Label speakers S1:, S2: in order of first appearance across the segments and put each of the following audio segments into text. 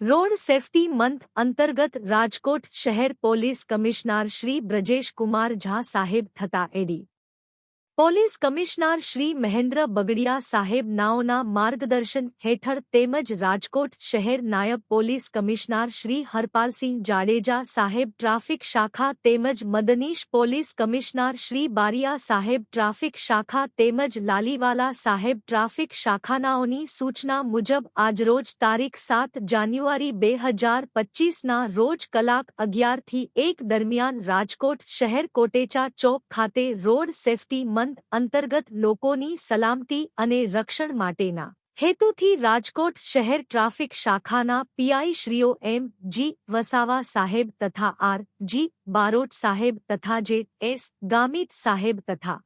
S1: Road safety month અંતર્ગત રાજકોટ શહેર police commissioner Shri Brajesh Kumar Jha સાહેબ થતા એડી પોલીસ કમિશનર શ્રી મહેન્દ્ર બગડિયા સાહેબ નાઓના માર્ગદર્શન હેઠળ તેમજ રાજકોટ શહેર નાયબ પોલીસ કમિશનર શ્રી હરપાલસિંહ જાડેજા સાહેબ ટ્રાફિક શાખા તેમજ મદનીશ પોલીસ કમિશનર શ્રી બારિયા સાહેબ ટ્રાફિક શાખા તેમજ લાલીવાલા સાહેબ ટ્રાફિક શાખાનાઓની સૂચના મુજબ આજરોજ તારીખ 7 જાન્યુઆરી 2025ના રોજ કલાક 11 થી 1 દરમિયાન રાજકોટ શહેર કોટેચા ચોક ખાતે રોડ સેફટી મંથ અંતર્ગત લોકોની સલામતી અને રક્ષણ માટેના હેતુથી રાજકોટ શહેર ટ્રાફિક શાખાના પીઆઈ શ્રીઓ એમ જી વસાવા સાહેબ તથા આર જી બારોટ સાહેબ તથા જે એસ ગામિત સાહેબ તથા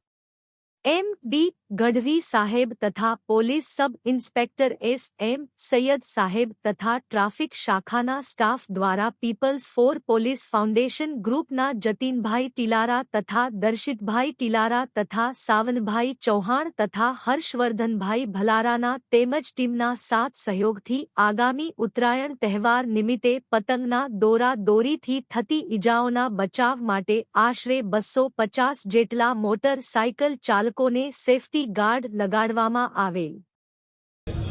S1: એમ ડી ગઢવી સાહેબ તથા police sub inspector S M Sayyed સાહેબ તથા ટ્રાફિક શાખાના સ્ટાફ દ્વારા પીપલ્સ ફોર પોલીસ ફાઉન્ડેશન ગ્રુપના જતીનભાઈ ટીલારા તથા દર્શિતભાઈ ટીલારા તથા સાવનભાઈ ચૌહાણ તથા હર્ષવર્ધનભાઈ ભલારાના તેમજ ટીમના સાથ સહયોગથી આગામી ઉત્તરાયણ તહેવાર નિમિત્તે પતંગના દોરા દોરીથી થતી ઇજાઓના બચાવ માટે આશરે 250 જેટલા મોટર સાયકલ ચાલકોને સેફટી ગાર્ડ લગાડવામાં આવેલ।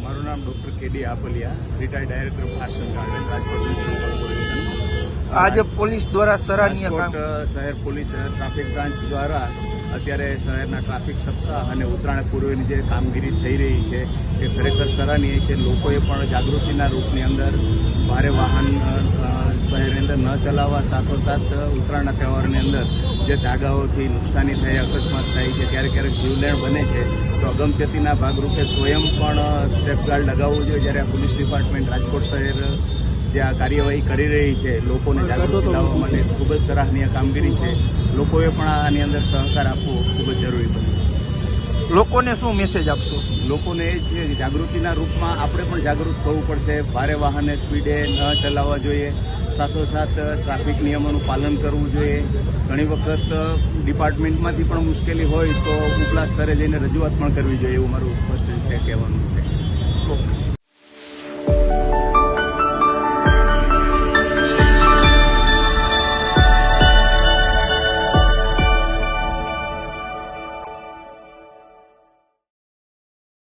S2: મારું નામ doctor KD Apaliya, retired director fast garden, Rajkot municipal corporation.
S3: આજે પોલીસ દ્વારા સરાહનીય કામ
S2: શહેર પોલીસ ટ્રાફિક બ્રાન્ચ દ્વારા અત્યારે શહેરના ટ્રાફિક સપ્તાહ અને ઉત્તરાયણ પૂર્વેની જે કામગીરી થઈ રહી છે એ ખરેખર સરાહનીય છે। લોકોએ પણ જાગૃતિના રૂપની અંદર ભારે વાહન શહેરની અંદર ન ચલાવવા, સાથોસાથ ઉત્તરાયણના તહેવારની અંદર જે ધાગાઓથી નુકસાની થાય, અકસ્માત થાય છે, ક્યારેક જીવલેણ બને છે, તો અગમચેતીના ભાગરૂપે સ્વયં પણ સેફગાર્ડ લગાવવું જોઈએ। જ્યારે પોલીસ ડિપાર્ટમેન્ટ રાજકોટ શહેર જે આ કાર્યવાહી કરી રહી છે, લોકોને જાગૃતિ લાવવા માટે ખૂબ જ સરાહનીય કામગીરી છે। લોકોએ પણ આની અંદર સહકાર આપવો ખૂબ જ જરૂરી બને છે।
S3: લોકોને શું મેસેજ આપશો?
S2: લોકોને એ છે કે જાગૃતિના રૂપમાં આપણે પણ જાગૃત થવું પડશે। ભારે વાહને સ્પીડે ન ચલાવવા જોઈએ, સાથોસાથ ટ્રાફિક નિયમોનું પાલન કરવું જોઈએ। ઘણી વખત ડિપાર્ટમેન્ટમાંથી પણ મુશ્કેલી હોય તો ઉપલા સ્તરે જઈને રજૂઆત પણ કરવી જોઈએ, એવું મારું સ્પષ્ટ રીતે કહેવાનું છે।
S3: ઓકે।